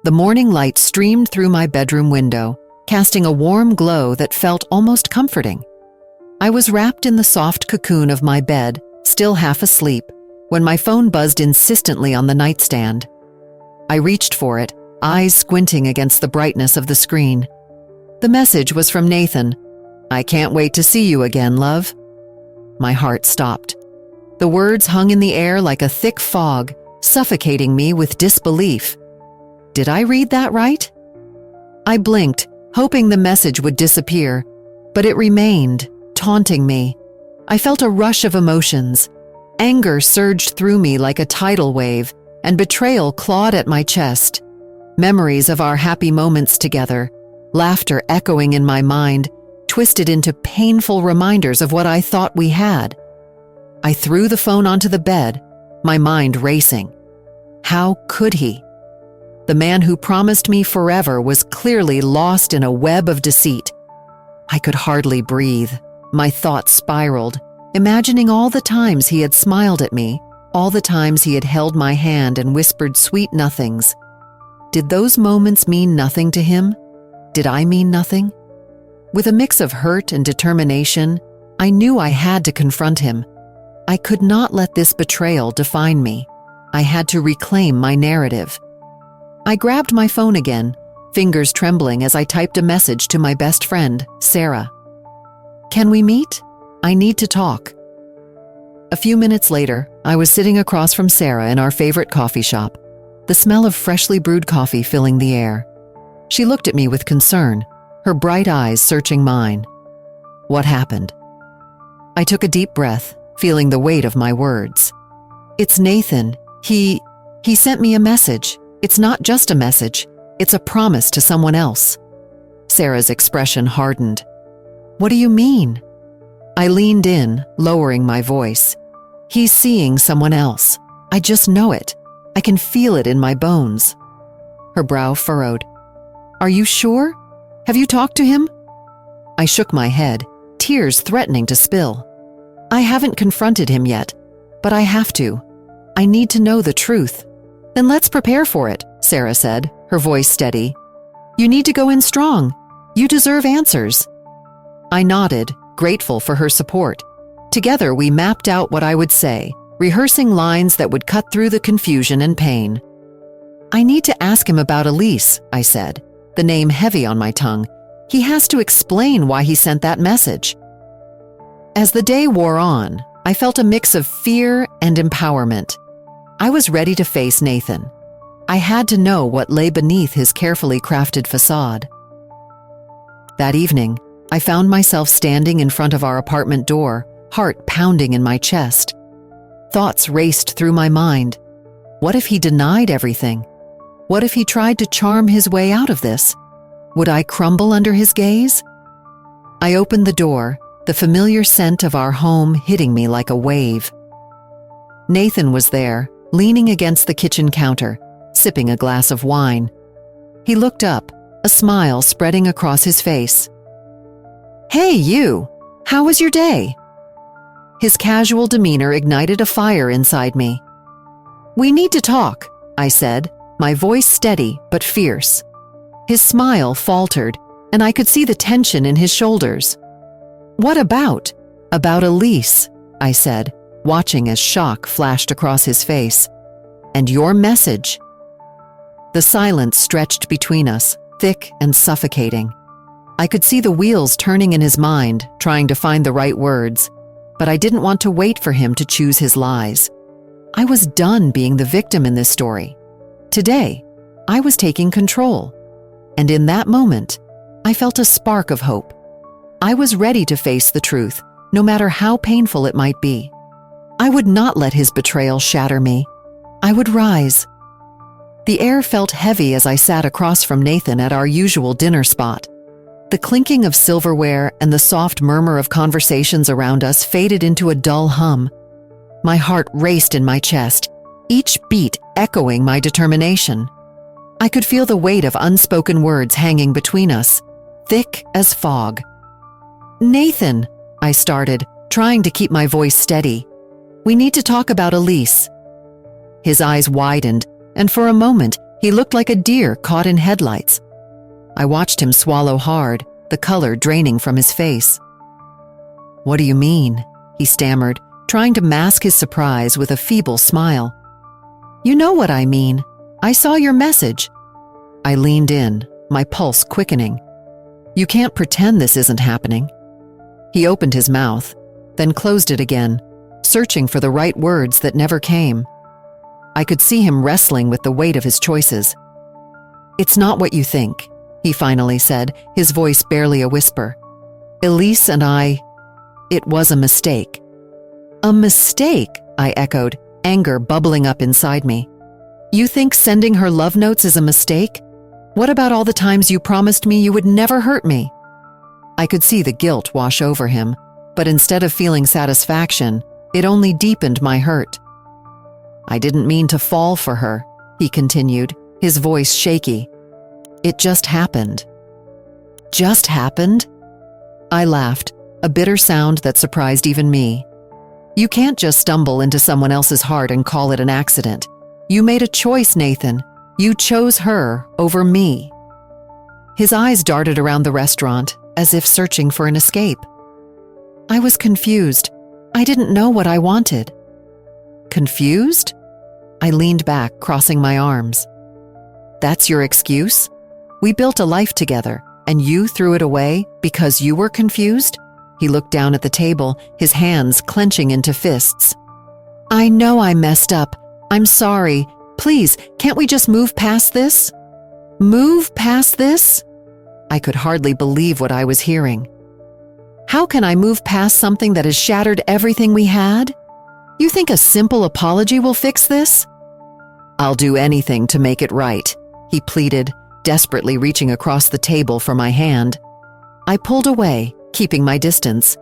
The morning light streamed through my bedroom window, casting a warm glow that felt almost comforting. I was wrapped in the soft cocoon of my bed, still half asleep, when my phone buzzed insistently on the nightstand. I reached for it, eyes squinting against the brightness of the screen. The message was from Nathan. "I can't wait to see you again, love." My heart stopped. The words hung in the air like a thick fog, suffocating me with disbelief. Did I read that right? I blinked, hoping the message would disappear, but it remained, taunting me. I felt a rush of emotions. Anger surged through me like a tidal wave, and betrayal clawed at my chest. Memories of our happy moments together, laughter echoing in my mind, twisted into painful reminders of what I thought we had. I threw the phone onto the bed, my mind racing. How could he? The man who promised me forever was clearly lost in a web of deceit. I could hardly breathe. My thoughts spiraled, imagining all the times he had smiled at me, all the times he had held my hand and whispered sweet nothings. Did those moments mean nothing to him? Did I mean nothing? With a mix of hurt and determination, I knew I had to confront him. I could not let this betrayal define me. I had to reclaim my narrative. I grabbed my phone again, fingers trembling as I typed a message to my best friend, Sarah. "Can we meet? I need to talk." A few minutes later, I was sitting across from Sarah in our favorite coffee shop, the smell of freshly brewed coffee filling the air. She looked at me with concern, her bright eyes searching mine. What happened? I took a deep breath, feeling the weight of my words. "It's Nathan. He sent me a message. It's not just a message. It's a promise to someone else." Sarah's expression hardened. "What do you mean?" I leaned in, lowering my voice. "He's seeing someone else. I just know it. I can feel it in my bones." Her brow furrowed. "Are you sure? Have you talked to him?" I shook my head, tears threatening to spill. "I haven't confronted him yet, but I have to. I need to know the truth." "Then let's prepare for it," Sarah said, her voice steady. "You need to go in strong. You deserve answers." I nodded, grateful for her support. Together we mapped out what I would say, rehearsing lines that would cut through the confusion and pain. "I need to ask him about Elise," I said, the name heavy on my tongue. "He has to explain why he sent that message." As the day wore on, I felt a mix of fear and empowerment. I was ready to face Nathan. I had to know what lay beneath his carefully crafted facade. That evening, I found myself standing in front of our apartment door, heart pounding in my chest. Thoughts raced through my mind. What if he denied everything? What if he tried to charm his way out of this? Would I crumble under his gaze? I opened the door, the familiar scent of our home hitting me like a wave. Nathan was there, leaning against the kitchen counter, sipping a glass of wine. He looked up, a smile spreading across his face. "Hey, you! How was your day?" His casual demeanor ignited a fire inside me. "We need to talk," I said, my voice steady but fierce. His smile faltered, and I could see the tension in his shoulders. "What about?" "About Elise," I said, watching as shock flashed across his face. "And your message." The silence stretched between us, thick and suffocating. I could see the wheels turning in his mind, trying to find the right words, but I didn't want to wait for him to choose his lies. I was done being the victim in this story. Today, I was taking control. And in that moment, I felt a spark of hope. I was ready to face the truth, no matter how painful it might be. I would not let his betrayal shatter me. I would rise. The air felt heavy as I sat across from Nathan at our usual dinner spot. The clinking of silverware and the soft murmur of conversations around us faded into a dull hum. My heart raced in my chest, each beat echoing my determination. I could feel the weight of unspoken words hanging between us, thick as fog. "Nathan," I started, trying to keep my voice steady. "We need to talk about Elise." His eyes widened, and for a moment, He looked like a deer caught in headlights. I watched him swallow hard, the color draining from his face. "What do you mean?" he stammered, trying to mask his surprise with a feeble smile. "You know what I mean. I saw your message." I leaned in, my pulse quickening. "You can't pretend this isn't happening." He opened his mouth, then closed it again, searching for the right words that never came. I could see him wrestling with the weight of his choices. "It's not what you think," he finally said, his voice barely a whisper. "Elise and it was a mistake." "A mistake?" I echoed, anger bubbling up inside me. "You think sending her love notes is a mistake? What about all the times you promised me you would never hurt me?" I could see the guilt wash over him, but instead of feeling satisfaction, it only deepened my hurt. "I didn't mean to fall for her," he continued, his voice shaky. "It just happened." "Just happened?" I laughed, a bitter sound that surprised even me. "You can't just stumble into someone else's heart and call it an accident. You made a choice, Nathan. You chose her over me." His eyes darted around the restaurant, as if searching for an escape. I was confused. I didn't know what I wanted. "Confused?" I leaned back, crossing my arms. "That's your excuse? We built a life together, and you threw it away because you were confused?" He looked down at the table, his hands clenching into fists. "I know I messed up. I'm sorry. Please, can't we just move past this?" "Move past this?" I could hardly believe what I was hearing. "How can I move past something that has shattered everything we had? You think a simple apology will fix this?" "I'll do anything to make it right," he pleaded, desperately reaching across the table for my hand. I pulled away, keeping my distance.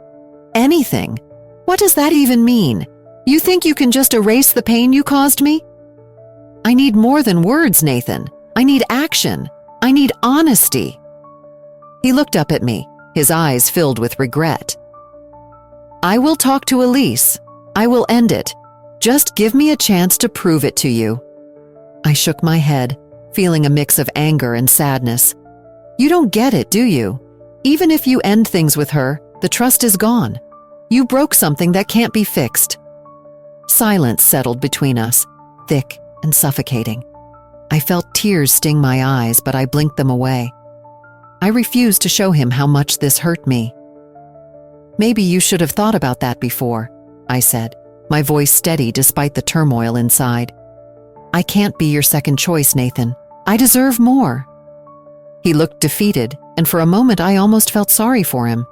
"Anything? What does that even mean? You think you can just erase the pain you caused me?" "I need more than words, Nathan. I need action. I need honesty." He looked up at me, his eyes filled with regret. "I will talk to Elise. I will end it. Just give me a chance to prove it to you." I shook my head, feeling a mix of anger and sadness. "You don't get it, do you? Even if you end things with her, the trust is gone. You broke something that can't be fixed." Silence settled between us, thick and suffocating. I felt tears sting my eyes, but I blinked them away. I refused to show him how much this hurt me. "Maybe you should have thought about that before," I said, my voice steady despite the turmoil inside. "I can't be your second choice, Nathan. I deserve more." He looked defeated, and for a moment I almost felt sorry for him.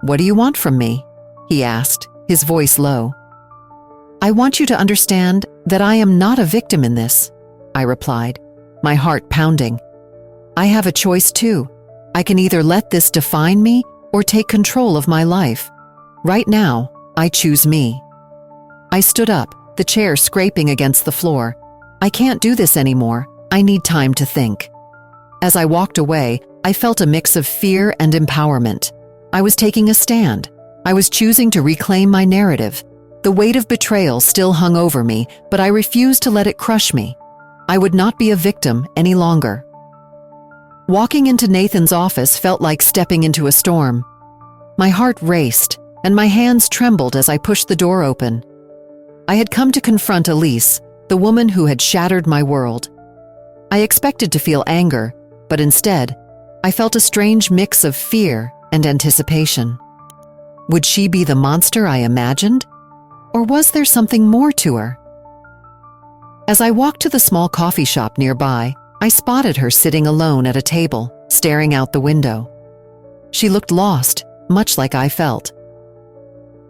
"What do you want from me?" he asked, his voice low. "I want you to understand that I am not a victim in this," I replied, my heart pounding. "I have a choice too. I can either let this define me or take control of my life. Right now, I choose me." I stood up, the chair scraping against the floor. "I can't do this anymore. I need time to think." As I walked away, I felt a mix of fear and empowerment. I was taking a stand. I was choosing to reclaim my narrative. The weight of betrayal still hung over me, but I refused to let it crush me. I would not be a victim any longer. Walking into Nathan's office felt like stepping into a storm. My heart raced, and my hands trembled as I pushed the door open. I had come to confront Elise, the woman who had shattered my world. I expected to feel anger, but instead, I felt a strange mix of fear and anticipation. Would she be the monster I imagined? Or was there something more to her? As I walked to the small coffee shop nearby, I spotted her sitting alone at a table, staring out the window. She looked lost, much like I felt.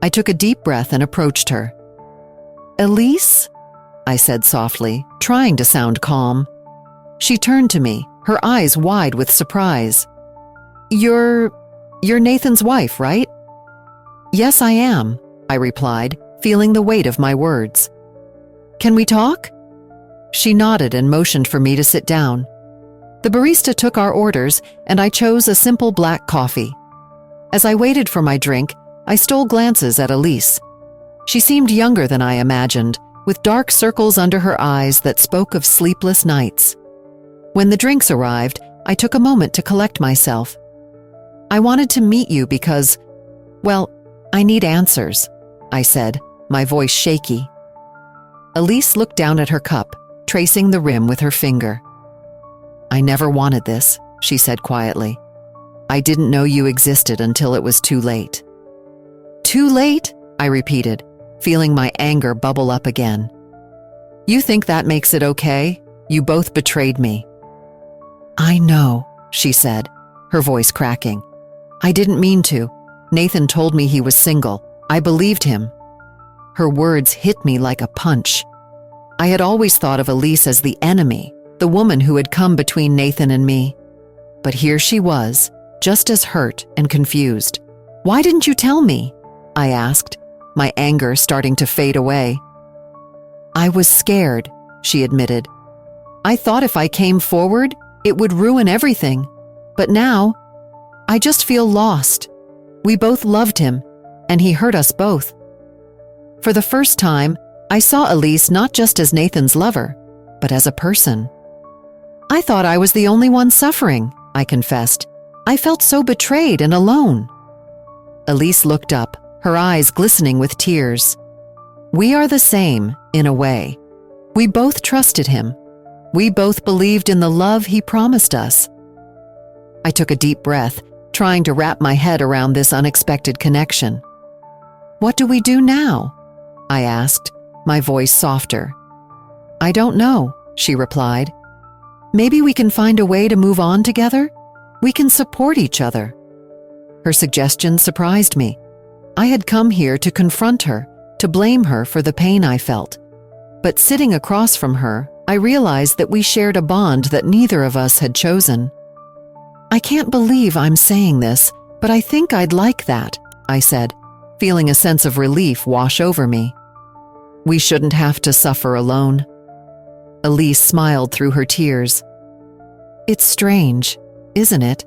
I took a deep breath and approached her. "Elise?" I said softly, trying to sound calm. She turned to me, her eyes wide with surprise. You're Nathan's wife, right?" "Yes, I am," I replied, feeling the weight of my words. "Can we talk?" She nodded and motioned for me to sit down. The barista took our orders, and I chose a simple black coffee. As I waited for my drink, I stole glances at Elise. She seemed younger than I imagined, with dark circles under her eyes that spoke of sleepless nights. When the drinks arrived, I took a moment to collect myself. I wanted to meet you because, well, I need answers, I said, my voice shaky. Elise looked down at her cup, tracing the rim with her finger. I never wanted this, she said quietly. I didn't know you existed until it was too late. Too late? I repeated, feeling my anger bubble up again. You think that makes it okay? You both betrayed me. I know, she said, her voice cracking. I didn't mean to. Nathan told me he was single. I believed him. Her words hit me like a punch. I had always thought of Elise as the enemy, the woman who had come between Nathan and me. But here she was, just as hurt and confused. Why didn't you tell me? I asked, my anger starting to fade away. I was scared, she admitted. I thought if I came forward, it would ruin everything. But now, I just feel lost. We both loved him, and he hurt us both. For the first time, I saw Elise not just as Nathan's lover, but as a person. I thought I was the only one suffering, I confessed. I felt so betrayed and alone. Elise looked up, her eyes glistening with tears. We are the same, in a way. We both trusted him. We both believed in the love he promised us. I took a deep breath, trying to wrap my head around this unexpected connection. What do we do now? I asked, my voice softer. I don't know, she replied. Maybe we can find a way to move on together? We can support each other. Her suggestion surprised me. I had come here to confront her, to blame her for the pain I felt. But sitting across from her, I realized that we shared a bond that neither of us had chosen. I can't believe I'm saying this, but I think I'd like that, I said, feeling a sense of relief wash over me. We shouldn't have to suffer alone. Elise smiled through her tears. It's strange, isn't it?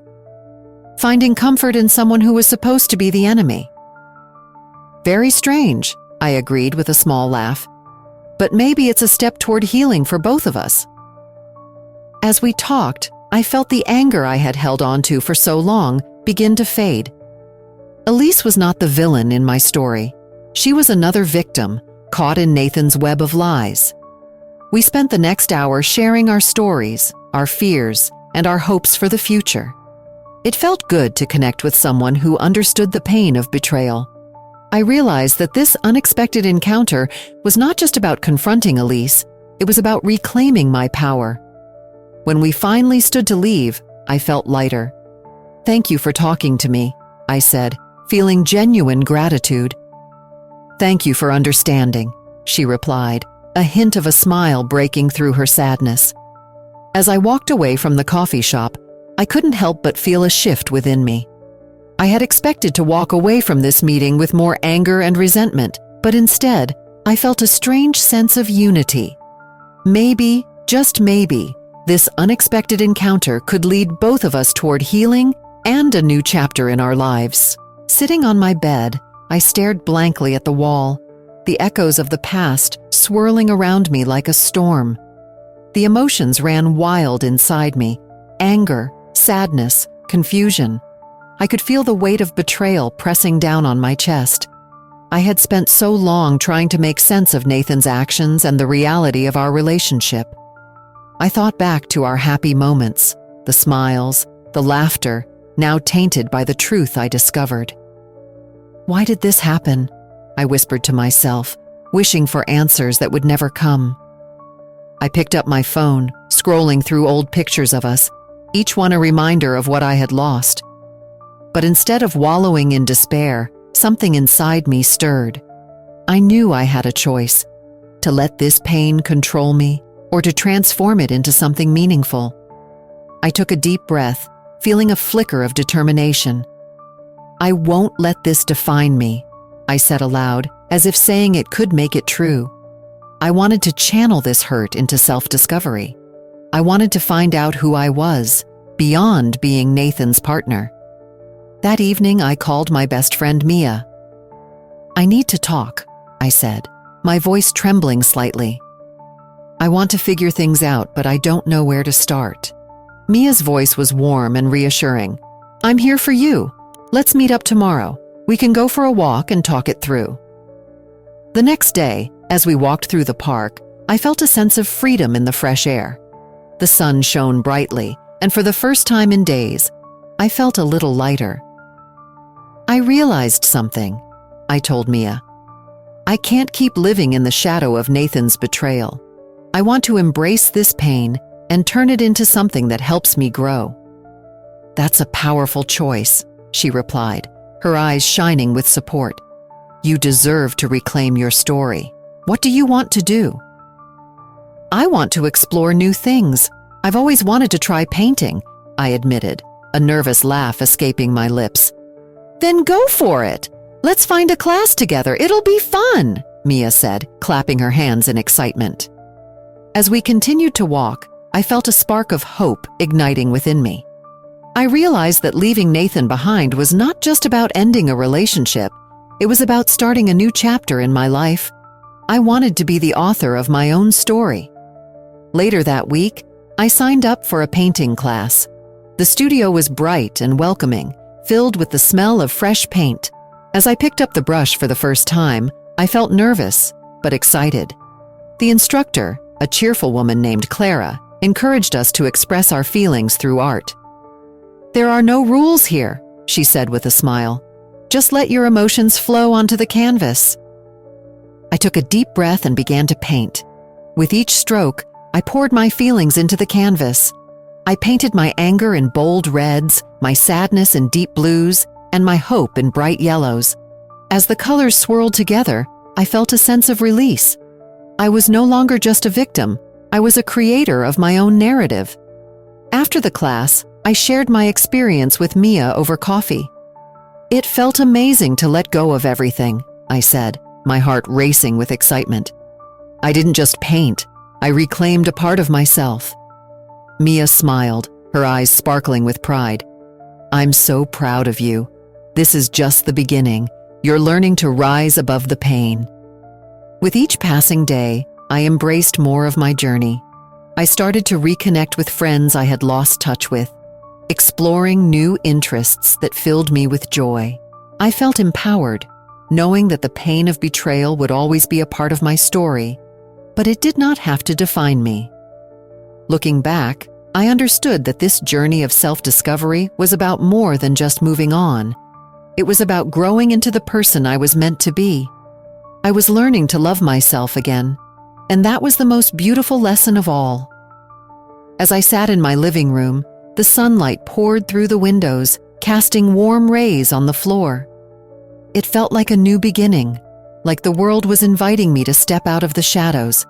Finding comfort in someone who was supposed to be the enemy. Very strange, I agreed with a small laugh. But maybe it's a step toward healing for both of us. As we talked, I felt the anger I had held on to for so long begin to fade. Elise was not the villain in my story. She was another victim, caught in Nathan's web of lies. We spent the next hour sharing our stories, our fears, and our hopes for the future. It felt good to connect with someone who understood the pain of betrayal. I realized that this unexpected encounter was not just about confronting Elise, it was about reclaiming my power. When we finally stood to leave, I felt lighter. Thank you for talking to me, I said, feeling genuine gratitude. Thank you for understanding, she replied, a hint of a smile breaking through her sadness. As I walked away from the coffee shop, I couldn't help but feel a shift within me. I had expected to walk away from this meeting with more anger and resentment, but instead, I felt a strange sense of unity. Maybe, just maybe, this unexpected encounter could lead both of us toward healing and a new chapter in our lives. Sitting on my bed, I stared blankly at the wall, the echoes of the past swirling around me like a storm. The emotions ran wild inside me, anger, sadness, confusion. I could feel the weight of betrayal pressing down on my chest. I had spent so long trying to make sense of Nathan's actions and the reality of our relationship. I thought back to our happy moments, the smiles, the laughter, now tainted by the truth I discovered. Why did this happen? I whispered to myself, wishing for answers that would never come. I picked up my phone, scrolling through old pictures of us, each one a reminder of what I had lost. But instead of wallowing in despair, something inside me stirred. I knew I had a choice, to let this pain control me or to transform it into something meaningful. I took a deep breath, feeling a flicker of determination. I won't let this define me, I said aloud, as if saying it could make it true. I wanted to channel this hurt into self-discovery. I wanted to find out who I was, beyond being Nathan's partner. That evening, I called my best friend Mia. I need to talk, I said, my voice trembling slightly. "I want to figure things out, but I don't know where to start." Mia's voice was warm and reassuring. "I'm here for you. Let's meet up tomorrow. We can go for a walk and talk it through." The next day, as we walked through the park, I felt a sense of freedom in the fresh air. The sun shone brightly, and for the first time in days, I felt a little lighter. "I realized something," I told Mia. "I can't keep living in the shadow of Nathan's betrayal. I want to embrace this pain and turn it into something that helps me grow." "That's a powerful choice," she replied, her eyes shining with support. "You deserve to reclaim your story. What do you want to do?" "I want to explore new things. I've always wanted to try painting," I admitted, a nervous laugh escaping my lips. "Then go for it. Let's find a class together. It'll be fun," Mia said, clapping her hands in excitement. As we continued to walk, I felt a spark of hope igniting within me. I realized that leaving Nathan behind was not just about ending a relationship. It was about starting a new chapter in my life. I wanted to be the author of my own story. Later that week, I signed up for a painting class. The studio was bright and welcoming, filled with the smell of fresh paint. As I picked up the brush for the first time, I felt nervous, but excited. The instructor, a cheerful woman named Clara, encouraged us to express our feelings through art. "There are no rules here," she said with a smile. "Just let your emotions flow onto the canvas." I took a deep breath and began to paint. With each stroke, I poured my feelings into the canvas. I painted my anger in bold reds, my sadness in deep blues, and my hope in bright yellows. As the colors swirled together, I felt a sense of release. I was no longer just a victim. I was a creator of my own narrative. After the class, I shared my experience with Mia over coffee. "It felt amazing to let go of everything," I said, my heart racing with excitement. "I didn't just paint. I reclaimed a part of myself." Mia smiled, her eyes sparkling with pride. "I'm so proud of you. This is just the beginning. You're learning to rise above the pain." With each passing day, I embraced more of my journey. I started to reconnect with friends I had lost touch with, exploring new interests that filled me with joy. I felt empowered, knowing that the pain of betrayal would always be a part of my story, but it did not have to define me. Looking back, I understood that this journey of self-discovery was about more than just moving on. It was about growing into the person I was meant to be. I was learning to love myself again, and that was the most beautiful lesson of all. As I sat in my living room, the sunlight poured through the windows, casting warm rays on the floor. It felt like a new beginning, like the world was inviting me to step out of the shadows.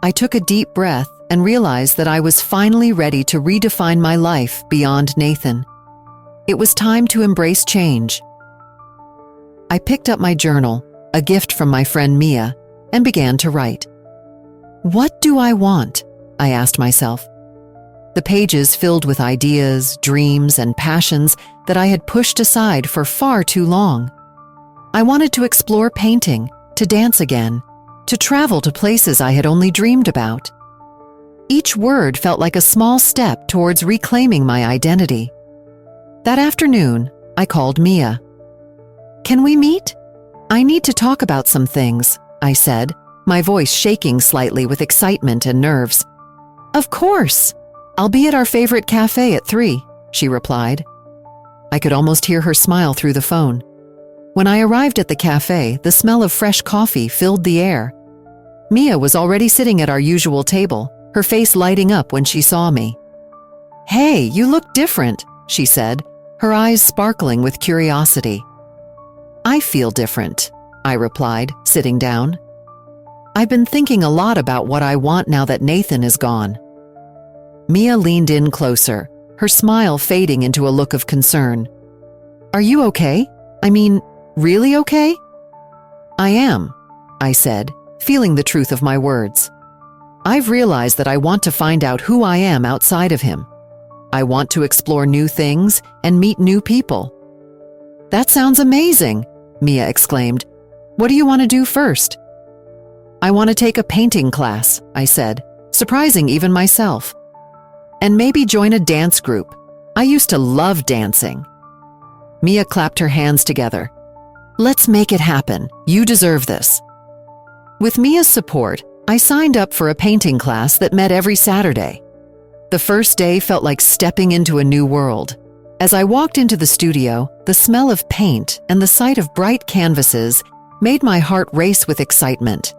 I took a deep breath and realized that I was finally ready to redefine my life beyond Nathan. It was time to embrace change. I picked up my journal, a gift from my friend Mia, and began to write. "What do I want?" I asked myself. The pages filled with ideas, dreams, and passions that I had pushed aside for far too long. I wanted to explore painting, to dance again, to travel to places I had only dreamed about. Each word felt like a small step towards reclaiming my identity. That afternoon, I called Mia. "Can we meet? I need to talk about some things," I said, my voice shaking slightly with excitement and nerves. "Of course! I'll be at our favorite cafe at 3, she replied. I could almost hear her smile through the phone. When I arrived at the cafe, the smell of fresh coffee filled the air. Mia was already sitting at our usual table, her face lighting up when she saw me. "Hey, you look different," she said, her eyes sparkling with curiosity. "I feel different," I replied, sitting down. "I've been thinking a lot about what I want now that Nathan is gone." Mia leaned in closer, her smile fading into a look of concern. "Are you okay? I mean, really okay?" "I am," I said, feeling the truth of my words. "I've realized that I want to find out who I am outside of him. I want to explore new things and meet new people." "That sounds amazing," Mia exclaimed. "What do you want to do first?" I want to take a painting class, I said, surprising even myself. And maybe join a dance group. I used to love dancing. Mia clapped her hands together. Let's make it happen. You deserve this. With Mia's support, I signed up for a painting class that met every Saturday. The first day felt like stepping into a new world. As I walked into the studio, the smell of paint and the sight of bright canvases made my heart race with excitement.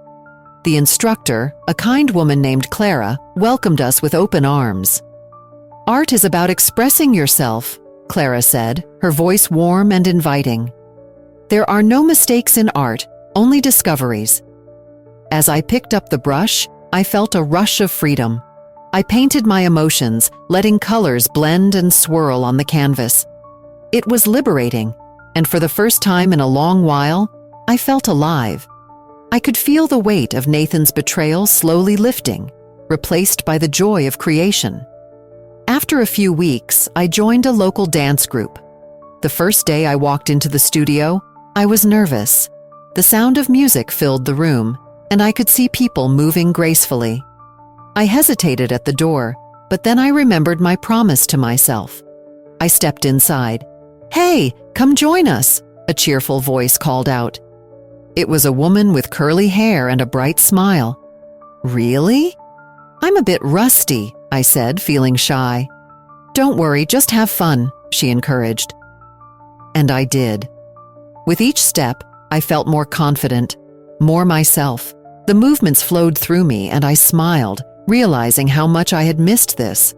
The instructor, a kind woman named Clara, welcomed us with open arms. Art is about expressing yourself, Clara said, her voice warm and inviting. There are no mistakes in art, only discoveries. As I picked up the brush, I felt a rush of freedom. I painted my emotions, letting colors blend and swirl on the canvas. It was liberating, and for the first time in a long while, I felt alive. I could feel the weight of Nathan's betrayal slowly lifting, replaced by the joy of creation. After a few weeks, I joined a local dance group. The first day I walked into the studio, I was nervous. The sound of music filled the room, and I could see people moving gracefully. I hesitated at the door, but then I remembered my promise to myself. I stepped inside. "Hey, come join us," a cheerful voice called out. It was a woman with curly hair and a bright smile. "Really?" "I'm a bit rusty," I said, feeling shy. "Don't worry, just have fun," she encouraged. And I did. With each step, I felt more confident, more myself. The movements flowed through me and I smiled, realizing how much I had missed this.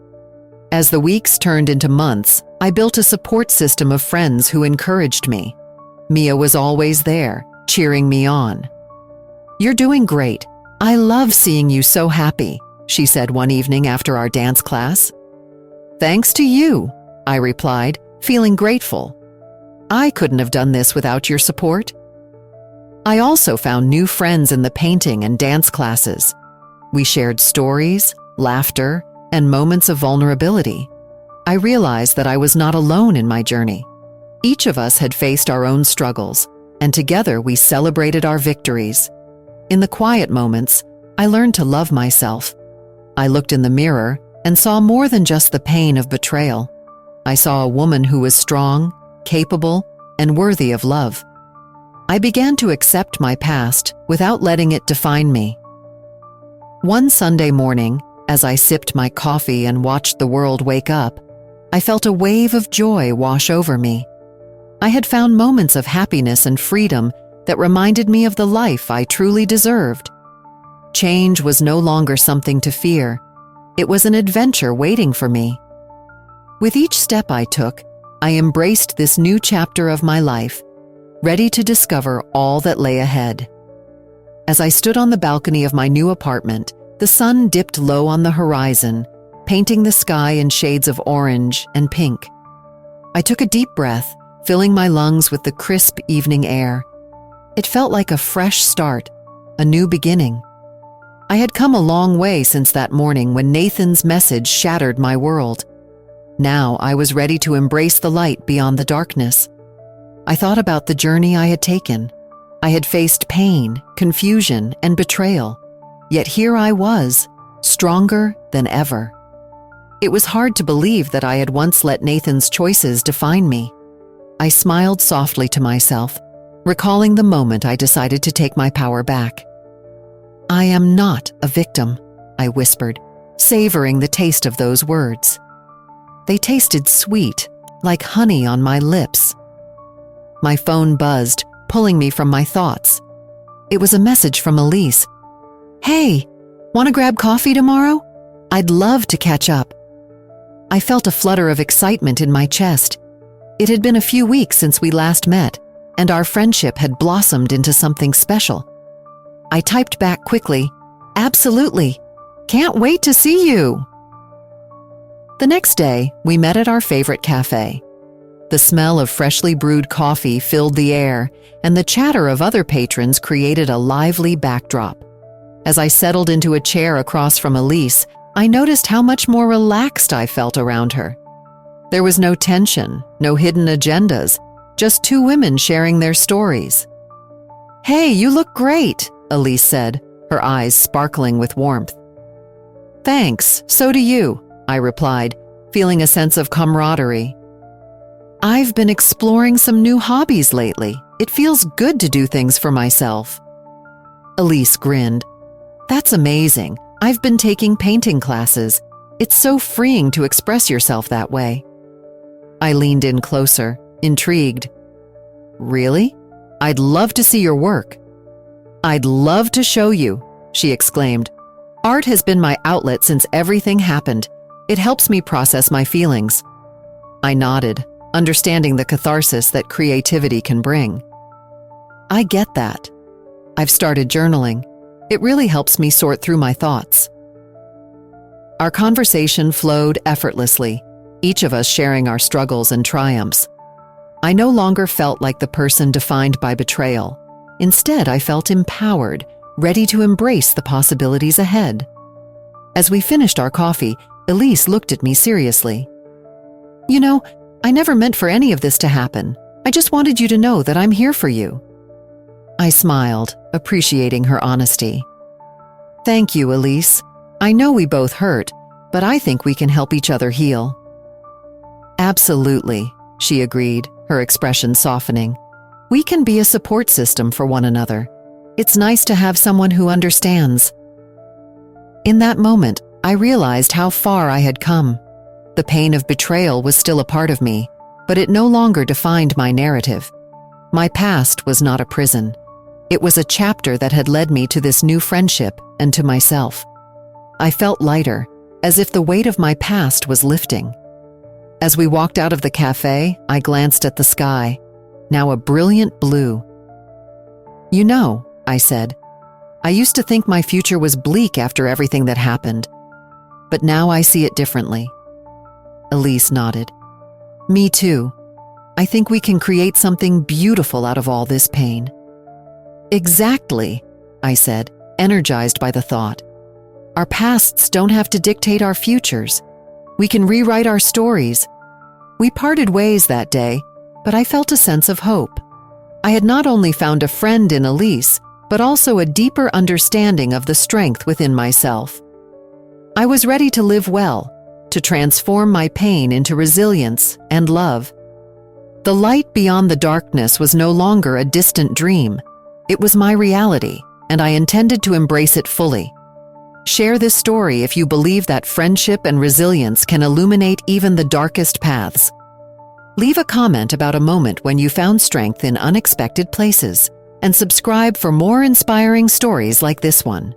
As the weeks turned into months, I built a support system of friends who encouraged me. Mia was always there, cheering me on. "You're doing great. I love seeing you so happy," she said one evening after our dance class. "Thanks to you," I replied, feeling grateful. I couldn't have done this without your support. I also found new friends in the painting and dance classes. We shared stories, laughter, and moments of vulnerability. I realized that I was not alone in my journey. Each of us had faced our own struggles, and together we celebrated our victories. In the quiet moments, I learned to love myself. I looked in the mirror and saw more than just the pain of betrayal. I saw a woman who was strong, capable, and worthy of love. I began to accept my past without letting it define me. One Sunday morning, as I sipped my coffee and watched the world wake up, I felt a wave of joy wash over me. I had found moments of happiness and freedom that reminded me of the life I truly deserved. Change was no longer something to fear. It was an adventure waiting for me. With each step I took, I embraced this new chapter of my life, ready to discover all that lay ahead. As I stood on the balcony of my new apartment, the sun dipped low on the horizon, painting the sky in shades of orange and pink. I took a deep breath, filling my lungs with the crisp evening air. It felt like a fresh start, a new beginning. I had come a long way since that morning when Nathan's message shattered my world. Now I was ready to embrace the light beyond the darkness. I thought about the journey I had taken. I had faced pain, confusion, and betrayal. Yet here I was, stronger than ever. It was hard to believe that I had once let Nathan's choices define me. I smiled softly to myself, recalling the moment I decided to take my power back. "I am not a victim," I whispered, savoring the taste of those words. They tasted sweet, like honey on my lips. My phone buzzed, pulling me from my thoughts. It was a message from Elise. "Hey, want to grab coffee tomorrow? I'd love to catch up." I felt a flutter of excitement in my chest. It had been a few weeks since we last met, and our friendship had blossomed into something special. I typed back quickly, "Absolutely. Can't wait to see you." The next day, we met at our favorite cafe. The smell of freshly brewed coffee filled the air, and the chatter of other patrons created a lively backdrop. As I settled into a chair across from Elise, I noticed how much more relaxed I felt around her. There was no tension, no hidden agendas, just two women sharing their stories. "Hey, you look great," Elise said, her eyes sparkling with warmth. "Thanks, so do you," I replied, feeling a sense of camaraderie. "I've been exploring some new hobbies lately. It feels good to do things for myself." Elise grinned. "That's amazing. I've been taking painting classes. It's so freeing to express yourself that way." I leaned in closer, intrigued. "Really? I'd love to see your work." "I'd love to show you," she exclaimed. "Art has been my outlet since everything happened. It helps me process my feelings." I nodded, understanding the catharsis that creativity can bring. "I get that. I've started journaling. It really helps me sort through my thoughts." Our conversation flowed effortlessly, each of us sharing our struggles and triumphs. I no longer felt like the person defined by betrayal. Instead, I felt empowered, ready to embrace the possibilities ahead. As we finished our coffee, Elise looked at me seriously. "You know, I never meant for any of this to happen. I just wanted you to know that I'm here for you." I smiled, appreciating her honesty. "Thank you, Elise. I know we both hurt, but I think we can help each other heal." "Absolutely," she agreed, her expression softening. "We can be a support system for one another. It's nice to have someone who understands." In that moment, I realized how far I had come. The pain of betrayal was still a part of me, but it no longer defined my narrative. My past was not a prison. It was a chapter that had led me to this new friendship and to myself. I felt lighter, as if the weight of my past was lifting. As we walked out of the cafe, I glanced at the sky, now a brilliant blue. "You know," I said, "I used to think my future was bleak after everything that happened, but now I see it differently." Elise nodded. "Me too. I think we can create something beautiful out of all this pain." "Exactly," I said, energized by the thought. "Our pasts don't have to dictate our futures. We can rewrite our stories." We parted ways that day, but I felt a sense of hope. I had not only found a friend in Elise, but also a deeper understanding of the strength within myself. I was ready to live well, to transform my pain into resilience and love. The light beyond the darkness was no longer a distant dream. It was my reality, and I intended to embrace it fully. Share this story if you believe that friendship and resilience can illuminate even the darkest paths. Leave a comment about a moment when you found strength in unexpected places, and subscribe for more inspiring stories like this one.